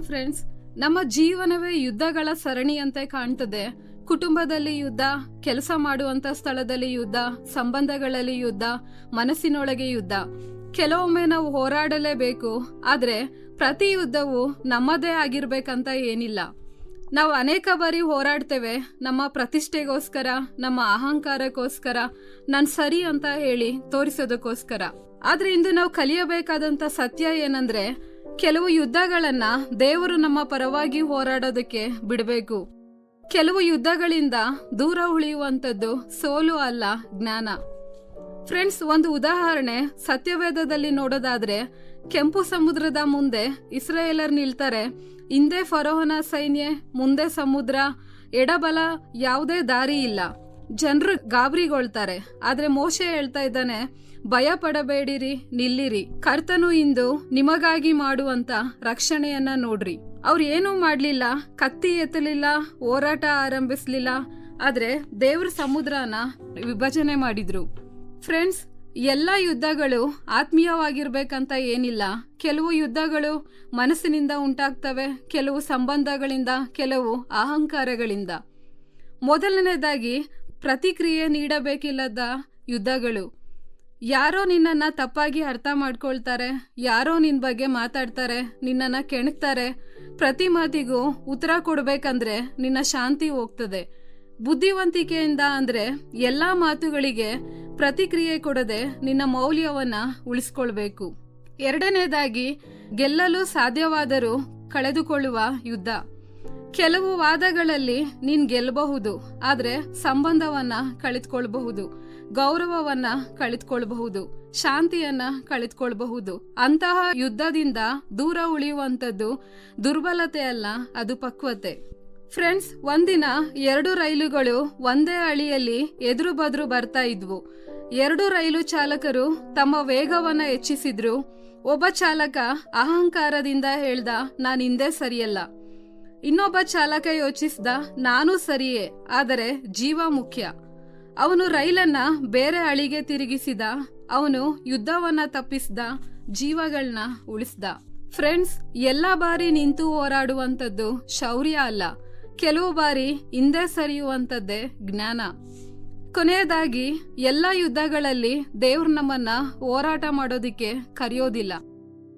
Friends, ನಮ್ಮ ಜೀವನವೇ ಯುದ್ಧಗಳ ಸರಣಿಯಂತೆ ಕಾಣ್ತದೆ. ಕುಟುಂಬದಲ್ಲಿ ಯುದ್ಧ, ಕೆಲಸ ಮಾಡುವಂತ ಸ್ಥಳದಲ್ಲಿ ಯುದ್ಧ, ಸಂಬಂಧಗಳಲ್ಲಿ ಯುದ್ಧ, ಮನಸ್ಸಿನೊಳಗೆ ಯುದ್ಧ. ಕೆಲವೊಮ್ಮೆ ನಾವು ಹೋರಾಡಲೇಬೇಕು. ಆದ್ರೆ ಪ್ರತಿ ಯುದ್ಧವು ನಮ್ಮದೇ ಆಗಿರ್ಬೇಕಂತ ಏನಿಲ್ಲ. ನಾವು ಅನೇಕ ಬಾರಿ ಹೋರಾಡ್ತೇವೆ ನಮ್ಮ ಪ್ರತಿಷ್ಠೆಗೋಸ್ಕರ, ನಮ್ಮ ಅಹಂಕಾರಕ್ಕೋಸ್ಕರ, ನಾನ್ ಸರಿ ಅಂತ ಹೇಳಿ ತೋರಿಸೋದಕ್ಕೋಸ್ಕರ. ಆದ್ರೆ ಇಂದು ನಾವು ಕಲಿಯಬೇಕಾದಂತ ಸತ್ಯ ಏನಂದ್ರೆ, ಕೆಲವು ಯುದ್ಧಗಳನ್ನ ದೇವರು ನಮ್ಮ ಪರವಾಗಿ ಹೋರಾಡೋದಕ್ಕೆ ಬಿಡಬೇಕು. ಕೆಲವು ಯುದ್ಧಗಳಿಂದ ದೂರ ಉಳಿಯುವಂಥದ್ದು ಸೋಲು ಅಲ್ಲ, ಜ್ಞಾನ. ಫ್ರೆಂಡ್ಸ್, ಒಂದು ಉದಾಹರಣೆ ಸತ್ಯವೇದದಲ್ಲಿ ನೋಡೋದಾದ್ರೆ, ಕೆಂಪು ಸಮುದ್ರದ ಮುಂದೆ ಇಸ್ರಾಯೇಲರ್ ನಿಲ್ತಾರೆ. ಹಿಂದೆ ಫರೋಹನ ಸೈನ್ಯ, ಮುಂದೆ ಸಮುದ್ರ, ಎಡಬಲ ಯಾವುದೇ ದಾರಿ ಇಲ್ಲ. ಜನರು ಗಾಬರಿಗೊಳ್ತಾರೆ. ಆದ್ರೆ ಮೋಶೆ ಹೇಳ್ತಾ ಇದ್ದಾನೆ, ಭಯ ಪಡಬೇಡಿರಿ, ನಿಲ್ಲಿರಿ. ಕರ್ತನು ಇಂದು ನಿಮಗಾಗಿ ಮಾಡುವಂತ ರಕ್ಷಣೆಯನ್ನ ನೋಡ್ರಿ. ಅವ್ರು ಏನೂ ಮಾಡ್ಲಿಲ್ಲ, ಕತ್ತಿ ಎತ್ತಲಿಲ್ಲ, ಹೋರಾಟ ಆರಂಭಿಸ್ಲಿಲ್ಲ. ಆದ್ರೆ ದೇವ್ರ ಸಮುದ್ರನ ವಿಭಜನೆ ಮಾಡಿದ್ರು. ಫ್ರೆಂಡ್ಸ್, ಎಲ್ಲ ಯುದ್ಧಗಳು ಆತ್ಮೀಯವಾಗಿರ್ಬೇಕಂತ ಏನಿಲ್ಲ. ಕೆಲವು ಯುದ್ಧಗಳು ಮನಸ್ಸಿನಿಂದ ಉಂಟಾಗ್ತವೆ, ಕೆಲವು ಸಂಬಂಧಗಳಿಂದ, ಕೆಲವು ಅಹಂಕಾರಗಳಿಂದ. ಮೊದಲನೇದಾಗಿ ಪ್ರತಿಕ್ರಿಯೆ ನೀಡಬೇಕಿಲ್ಲದ ಯುದ್ಧಗಳು. ಯಾರೋ ನಿನ್ನನ್ನ ತಪ್ಪಾಗಿ ಅರ್ಥ ಮಾಡ್ಕೊಳ್ತಾರೆ, ಯಾರೋ ನಿನ್ ಬಗ್ಗೆ ಮಾತಾಡ್ತಾರೆ, ನಿನ್ನನ್ನ ಕೆಣಕ್ತಾರೆ. ಪ್ರತಿ ಮಾತಿಗೂ ಉತ್ತರ ಕೊಡ್ಬೇಕಂದ್ರೆ ನಿನ್ನ ಶಾಂತಿ ಹೋಗ್ತದೆ. ಬುದ್ಧಿವಂತಿಕೆಯಿಂದ ಅಂದ್ರೆ ಎಲ್ಲಾ ಮಾತುಗಳಿಗೆ ಪ್ರತಿಕ್ರಿಯೆ ಕೊಡದೆ ನಿನ್ನ ಮೌಲ್ಯವನ್ನ ಉಳಿಸ್ಕೊಳ್ಬೇಕು. ಎರಡನೇದಾಗಿ, ಗೆಲ್ಲಲು ಸಾಧ್ಯವಾದರೂ ಕಳೆದುಕೊಳ್ಳುವ ಯುದ್ಧ. ಕೆಲವು ವಾದಗಳಲ್ಲಿ ನೀನ್ ಗೆಲ್ಲಬಹುದು, ಆದ್ರೆ ಸಂಬಂಧವನ್ನ ಕಳೆದುಕೊಳ್ಬಹುದು, ಗೌರವವನ್ನ ಕಳೆದುಕೊಳ್ಬಹುದು, ಶಾಂತಿಯನ್ನ ಕಳೆದುಕೊಳ್ಬಹುದು. ಅಂತಹ ಯುದ್ಧದಿಂದ ದೂರ ಉಳಿಯುವಂಥದ್ದು ದುರ್ಬಲತೆ ಅಲ್ಲ, ಅದು ಪಕ್ವತೆ. ಫ್ರೆಂಡ್ಸ್, ಒಂದಿನ 2 ರೈಲುಗಳು ಒಂದೇ ಹಳಿಯಲ್ಲಿ ಎದುರು ಬದ್ರು ಬರ್ತಾ ಇದ್ವು. 2 ರೈಲು ಚಾಲಕರು ತಮ್ಮ ವೇಗವನ್ನ ಹೆಚ್ಚಿಸಿದ್ರು. ಒಬ್ಬ ಚಾಲಕ ಅಹಂಕಾರದಿಂದ ಹೇಳ್ದ, ನಾನ್ ಹಿಂದೆ ಸರಿಯಲ್ಲ. ಇನ್ನೊಬ್ಬ ಚಾಲಕ ಯೋಚಿಸ್ದ, ನಾನು ಸರಿಯೇ, ಆದರೆ ಜೀವ ಮುಖ್ಯ. ಅವನು ರೈಲನ್ನ ಬೇರೆ ಹಳಿಗೆ ತಿರುಗಿಸಿದ. ಅವನು ಯುದ್ಧವನ್ನ ತಪ್ಪಿಸ್ದ, ಜೀವಗಳನ್ನ ಉಳಿಸ್ದ. ಫ್ರೆಂಡ್ಸ್, ಎಲ್ಲ ಬಾರಿ ನಿಂತು ಹೋರಾಡುವಂಥದ್ದು ಶೌರ್ಯ ಅಲ್ಲ, ಕೆಲವು ಬಾರಿ ಹಿಂದೆ ಸರಿಯುವಂಥದ್ದೇ ಜ್ಞಾನ. ಕೊನೆಯದಾಗಿ, ಎಲ್ಲ ಯುದ್ಧಗಳಲ್ಲಿ ದೇವ್ರು ನಮ್ಮನ್ನ ಹೋರಾಟ ಮಾಡೋದಿಕ್ಕೆ ಕರೆಯೋದಿಲ್ಲ.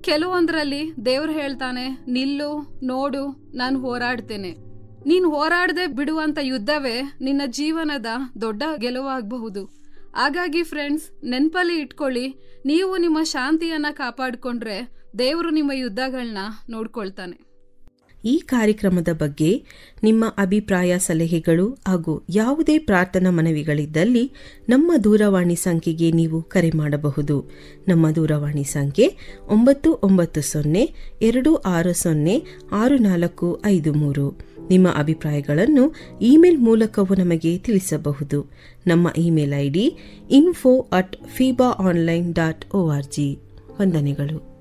ಕೆಲವೊಂದ್ರಲ್ಲಿ ದೇವ್ರು ಹೇಳ್ತಾನೆ, ನಿಲ್ಲು, ನೋಡು, ನಾನು ಹೋರಾಡ್ತೇನೆ. ನೀನ್ ಹೋರಾಡದೆ ಬಿಡುವಂತ ಯುದ್ಧವೇ ನಿನ್ನ ಜೀವನದ ದೊಡ್ಡ ಗೆಲುವಾಗಬಹುದು. ಹಾಗಾಗಿ ಫ್ರೆಂಡ್ಸ್, ನೆನ್ಪಲ್ಲಿ ಇಟ್ಕೊಳ್ಳಿ, ನೀವು ನಿಮ್ಮ ಶಾಂತಿಯನ್ನ ಕಾಪಾಡಿಕೊಂಡ್ರೆ ದೇವರು ನಿಮ್ಮ ಯುದ್ಧಗಳನ್ನ ನೋಡ್ಕೊಳ್ತಾನೆ. ಈ ಕಾರ್ಯಕ್ರಮದ ಬಗ್ಗೆ ನಿಮ್ಮ ಅಭಿಪ್ರಾಯ, ಸಲಹೆಗಳು ಹಾಗೂ ಯಾವುದೇ ಪ್ರಾರ್ಥನಾ ಮನವಿಗಳಿದ್ದಲ್ಲಿ ನಮ್ಮ ದೂರವಾಣಿ ಸಂಖ್ಯೆಗೆ ನೀವು ಕರೆ ಮಾಡಬಹುದು. ನಮ್ಮ ದೂರವಾಣಿ ಸಂಖ್ಯೆ 9920-260-6453. ನಿಮ್ಮ ಅಭಿಪ್ರಾಯಗಳನ್ನು ಇಮೇಲ್ ಮೂಲಕವೂ ನಮಗೆ ತಿಳಿಸಬಹುದು. ನಮ್ಮ ಇಮೇಲ್ ID info@fibaonline.org. ವಂದನೆಗಳು.